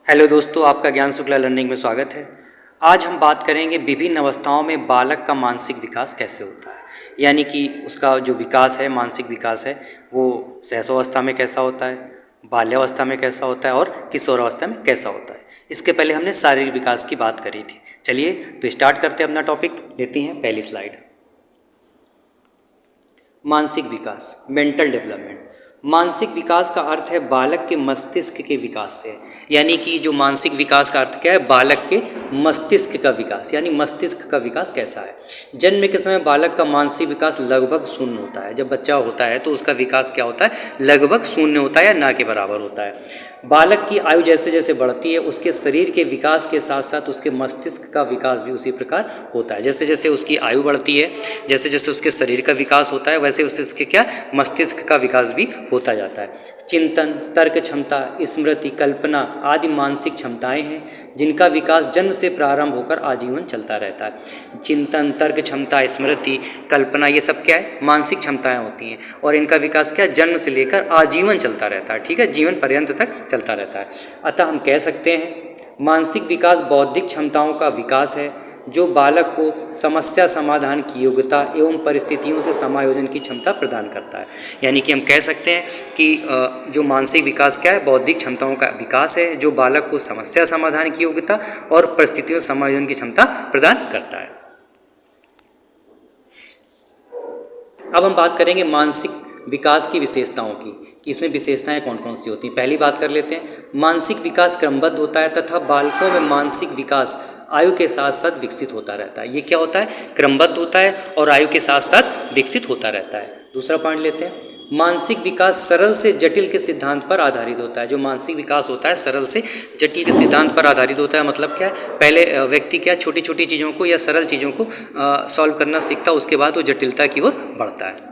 Hello दोस्तों, आपका ज्ञान शुक्ला लर्निंग में स्वागत है। आज हम बात करेंगे विभिन्न अवस्थाओं में बालक का मानसिक विकास कैसे होता है, यानी कि उसका जो विकास है, मानसिक विकास है, वो शैशवावस्था में कैसा होता है, बाल्यावस्था में कैसा होता है और किशोरावस्था में कैसा होता है। इसके पहले हमने शारीरिक विकास की बात करी थी। चलिए तो स्टार्ट करते हैं अपना टॉपिक। लेते हैं पहली स्लाइड। मानसिक विकास, मेंटल डेवलपमेंट। मानसिक विकास का अर्थ है बालक के मस्तिष्क के विकास से, यानी कि जो मानसिक विकास का अर्थ क्या है, बालक के मस्तिष्क का विकास, यानी मस्तिष्क का विकास कैसा है। जन्म के समय बालक का मानसिक विकास लगभग शून्य होता है। जब बच्चा होता है तो उसका विकास क्या होता है, लगभग शून्य होता है या ना के बराबर होता है। बालक की आयु जैसे जैसे बढ़ती है उसके शरीर के विकास के साथ साथ उसके मस्तिष्क का विकास भी उसी प्रकार होता है। जैसे जैसे उसकी आयु बढ़ती है, जैसे जैसे उसके शरीर का विकास होता है, वैसे वैसे उसके क्या मस्तिष्क का विकास भी होता जाता है। चिंतन, तर्क क्षमता, स्मृति, कल्पना आदि मानसिक क्षमताएं हैं जिनका विकास जन्म से प्रारंभ होकर आजीवन चलता रहता है। चिंतन, तर्क क्षमता, स्मृति, कल्पना, ये सब क्या है, मानसिक क्षमताएं होती हैं और इनका विकास क्या जन्म से लेकर आजीवन चलता रहता है। ठीक है, जीवन पर्यंत तक चलता रहता है। अतः हम कह सकते हैं मानसिक विकास बौद्धिक क्षमताओं का विकास है जो बालक को समस्या समाधान की योग्यता एवं परिस्थितियों से समायोजन की क्षमता प्रदान करता है। यानी कि हम कह सकते हैं कि जो मानसिक विकास क्या है, बौद्धिक क्षमताओं का विकास है जो बालक को समस्या समाधान की योग्यता और परिस्थितियों से समायोजन की क्षमता प्रदान करता है। अब हम बात करेंगे मानसिक विकास की विशेषताओं की, कि इसमें विशेषताएं कौन कौन सी होती हैं। पहली बात कर लेते हैं, मानसिक विकास क्रमबद्ध होता है तथा बालकों में मानसिक विकास आयु के साथ साथ विकसित होता रहता है। ये क्या होता है, क्रमबद्ध होता है और आयु के साथ साथ विकसित होता रहता है। दूसरा पॉइंट लेते हैं, मानसिक विकास सरल से जटिल के सिद्धांत पर आधारित होता है। जो मानसिक विकास होता है सरल से जटिल के सिद्धांत पर आधारित होता है। मतलब क्या है, पहले व्यक्ति क्या छोटी छोटी चीज़ों को या सरल चीज़ों को सॉल्व करना सीखता है, उसके बाद वो जटिलता की ओर बढ़ता है।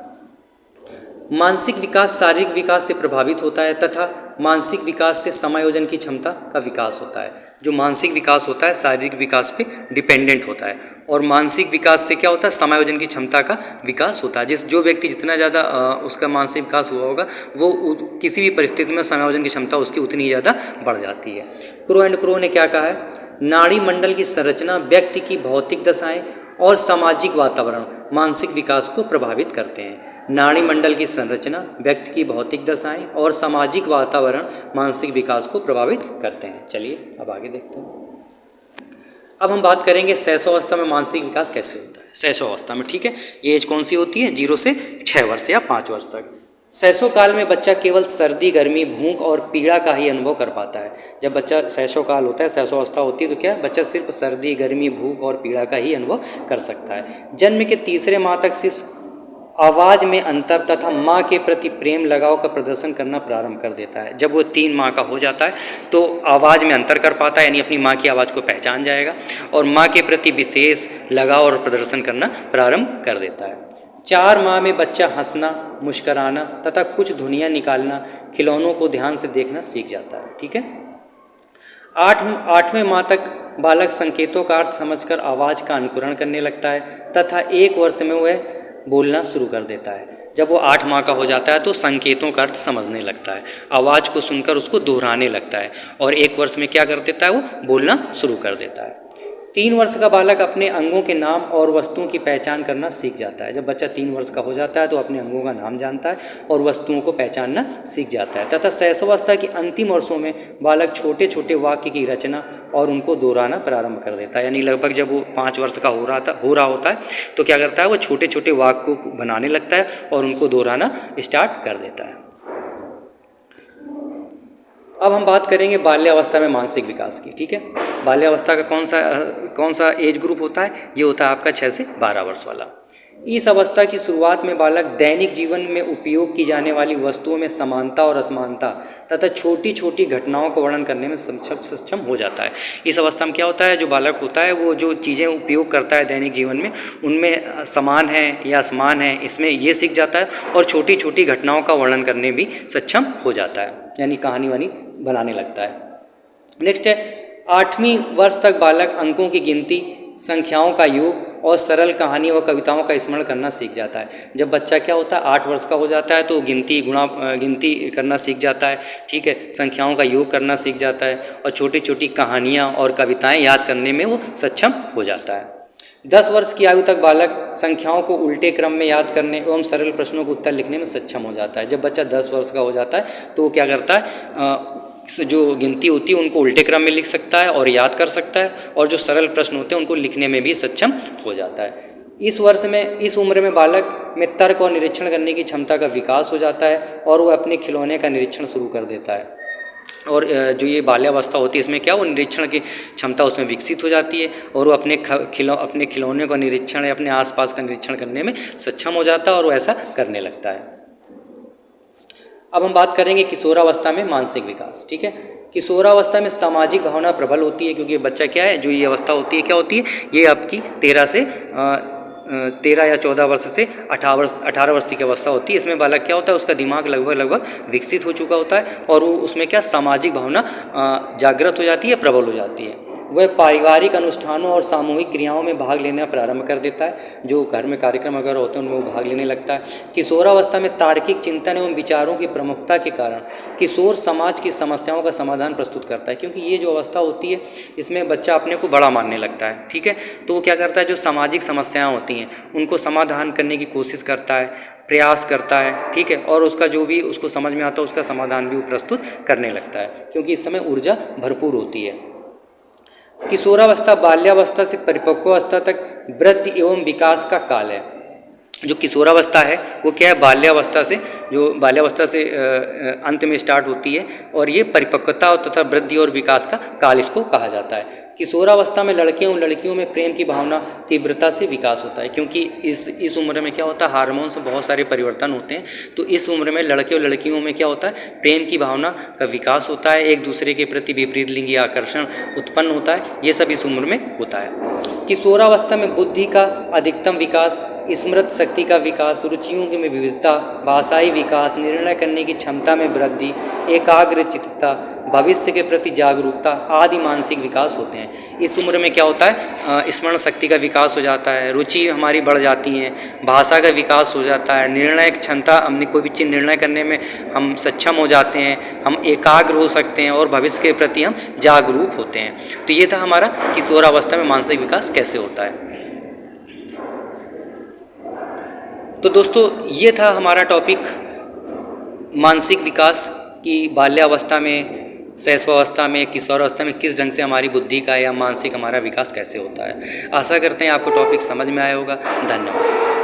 मानसिक विकास शारीरिक विकास से प्रभावित होता है तथा मानसिक विकास से समायोजन की क्षमता का विकास होता है। जो मानसिक विकास होता है शारीरिक विकास पे डिपेंडेंट होता है और मानसिक विकास से क्या होता है, समायोजन की क्षमता का विकास होता है। जो व्यक्ति जितना ज़्यादा उसका मानसिक विकास हुआ होगा वो किसी भी परिस्थिति में समायोजन की क्षमता उसकी उतनी ज़्यादा बढ़ जाती है। क्रो एंड क्रो ने क्या कहा है, नाड़ी मंडल की संरचना, व्यक्ति की भौतिक दशाएं और सामाजिक वातावरण मानसिक विकास को प्रभावित करते हैं। नाड़ी मंडल की संरचना, व्यक्ति की भौतिक दशाएं और सामाजिक वातावरण मानसिक विकास को प्रभावित करते हैं। चलिए अब आगे देखते हैं। अब हम बात करेंगे शैशवावस्था में मानसिक विकास कैसे होता है। शैशवावस्था में, ठीक है, ये एज कौन सी होती है, 0 से 6 वर्ष या 5 वर्ष तक। शैशव काल में बच्चा केवल सर्दी, गर्मी, भूख और पीड़ा का ही अनुभव कर पाता है। जब बच्चा शैशव काल होता है, शैशवावस्था होती है, तो क्या बच्चा सिर्फ सर्दी, गर्मी, भूख और पीड़ा का ही अनुभव कर सकता है। जन्म के तीसरे माह तक शिशु आवाज़ में अंतर तथा माँ के प्रति प्रेम लगाव का प्रदर्शन करना प्रारंभ कर देता है। जब वो 3 माह का हो जाता है तो आवाज़ में अंतर कर पाता है, यानी अपनी माँ की आवाज़ को पहचान जाएगा और माँ के प्रति विशेष लगाव और प्रदर्शन करना प्रारंभ कर देता है। 4 माह में बच्चा हंसना, मुस्कराना तथा कुछ ध्वनियाँ निकालना, खिलौनों को ध्यान से देखना सीख जाता है। ठीक है, 8वें माह तक बालक संकेतों का अर्थ समझकर आवाज़ का अनुकरण करने लगता है तथा 1 वर्ष में वह बोलना शुरू कर देता है। जब वो 8 माह का हो जाता है तो संकेतों का अर्थ समझने लगता है, आवाज़ को सुनकर उसको दोहराने लगता है और 1 वर्ष में क्या कर देता है, वो बोलना शुरू कर देता है। 3 वर्ष का बालक अपने अंगों के नाम और वस्तुओं की पहचान करना सीख जाता है। जब बच्चा 3 वर्ष का हो जाता है तो अपने अंगों का नाम जानता है और वस्तुओं को पहचानना सीख जाता है तथा शैशवावस्था के अंतिम वर्षों में बालक छोटे छोटे वाक्य की रचना और उनको दोहराना प्रारंभ कर देता है। यानी लगभग जब वो 5 वर्ष का हो रहा होता है तो क्या करता है, वो छोटे छोटे वाक्य को बनाने लगता है और उनको दोहराना स्टार्ट कर देता है। अब हम बात करेंगे बाल्यावस्था में मानसिक विकास की। ठीक है, बाल्यावस्था का कौन सा एज ग्रुप होता है, ये होता है आपका 6 से 12 वर्ष वाला। इस अवस्था की शुरुआत में बालक दैनिक जीवन में उपयोग की जाने वाली वस्तुओं में समानता और असमानता तथा छोटी छोटी घटनाओं को वर्णन करने में सक्षम हो जाता है। इस अवस्था में क्या होता है, जो बालक होता है वो जो चीज़ें उपयोग करता है दैनिक जीवन में उनमें समान है या असमान है, इसमें ये सीख जाता है और छोटी छोटी घटनाओं का वर्णन करने भी सक्षम हो जाता है, यानी कहानी वानी बनाने लगता है। नेक्स्ट है, 8वीं वर्ष तक बालक अंकों की गिनती, संख्याओं का योग और सरल कहानी व कविताओं का स्मरण करना सीख जाता है। जब बच्चा क्या होता है 8 वर्ष का हो जाता है तो गिनती करना सीख जाता है, ठीक है, संख्याओं का योग करना सीख जाता है और छोटी छोटी कहानियाँ और कविताएँ याद करने में वो सक्षम हो जाता है। 10 वर्ष की आयु तक बालक संख्याओं को उल्टे क्रम में याद करने एवं सरल प्रश्नों को उत्तर लिखने में सक्षम हो जाता है। जब बच्चा 10 वर्ष का हो जाता है तो वो क्या करता है, जो गिनती होती है उनको उल्टे क्रम में लिख सकता है और याद कर सकता है, और जो सरल प्रश्न होते हैं उनको लिखने में भी सक्षम हो जाता है। इस उम्र में बालक में तर्क और निरीक्षण करने की क्षमता का विकास हो जाता है और वह अपने खिलौने का निरीक्षण शुरू कर देता है। और जो ये बाल्यावस्था होती है इसमें क्या वो निरीक्षण की क्षमता उसमें विकसित हो जाती है और वो अपने खिलौने का निरीक्षण या अपने आसपास का निरीक्षण करने में सक्षम हो जाता है और वो ऐसा करने लगता है। अब हम बात करेंगे किशोरावस्था में मानसिक विकास, ठीक है। किशोरावस्था में सामाजिक भावना प्रबल होती है, क्योंकि बच्चा क्या है, जो ये अवस्था होती है क्या होती है, ये आपकी 13 या 14 वर्ष से 18 वर्ष की अवस्था होती है। इसमें बालक क्या होता है, उसका दिमाग लगभग विकसित हो चुका होता है और वो उसमें क्या सामाजिक भावना जागृत हो जाती है, प्रबल हो जाती है। वह पारिवारिक अनुष्ठानों और सामूहिक क्रियाओं में भाग लेना प्रारंभ कर देता है, जो घर में कार्यक्रम वगैरह होते हैं उनमें वो भाग लेने लगता है। किशोरावस्था में तार्किक चिंतन एवं विचारों की प्रमुखता के कारण किशोर समाज की समस्याओं का समाधान प्रस्तुत करता है, क्योंकि ये जो अवस्था होती है इसमें बच्चा अपने को बड़ा मानने लगता है, ठीक है। तो वो क्या करता है, जो सामाजिक समस्याएँ होती हैं उनको समाधान करने की कोशिश करता है, प्रयास करता है, ठीक है, और उसका जो भी उसको समझ में आता है उसका समाधान भी वो प्रस्तुत करने लगता है, क्योंकि इस समय ऊर्जा भरपूर होती है। किशोरावस्था बाल्यावस्था से परिपक्वावस्था तक वृद्धि एवं विकास का काल है। जो किशोरावस्था है वो क्या है, बाल्यावस्था से अंत में स्टार्ट होती है और ये परिपक्वता तथा वृद्धि और विकास का काल इसको कहा जाता है। किशोरावस्था में लड़कियों में प्रेम की भावना तीव्रता से विकास होता है, क्योंकि इस उम्र में क्या होता है, हार्मोन्स में बहुत सारे परिवर्तन होते हैं। तो इस उम्र में लड़के और लड़कियों में क्या होता है, प्रेम की भावना का विकास होता है, एक दूसरे के प्रति विपरीत लिंगी आकर्षण उत्पन्न होता है, ये सब इस उम्र में होता है। किशोरावस्था में बुद्धि का अधिकतम विकास, स्मृति शक्ति का विकास, रुचियों में विविधता, भाषाई विकास, निर्णय करने की क्षमता में वृद्धि, एकाग्रचित्तता, भविष्य के प्रति जागरूकता आदि मानसिक विकास होते हैं। इस उम्र में क्या होता है, स्मरण शक्ति का विकास हो जाता है, रुचि हमारी बढ़ जाती है, भाषा का विकास हो जाता है, निर्णय क्षमता, हमने कोई भी चीज़ निर्णय करने में हम सक्षम हो जाते हैं, हम एकाग्र हो सकते हैं और भविष्य के प्रति हम जागरूक होते हैं। तो ये था हमारा किशोरावस्था में मानसिक विकास कैसे होता है। तो दोस्तों ये था हमारा टॉपिक मानसिक विकास की बाल्यावस्था में, शैशवावस्था में, किशोरावस्था में किस ढंग से हमारी बुद्धि का या मानसिक हमारा विकास कैसे होता है। आशा करते हैं आपको टॉपिक समझ में आया होगा। धन्यवाद।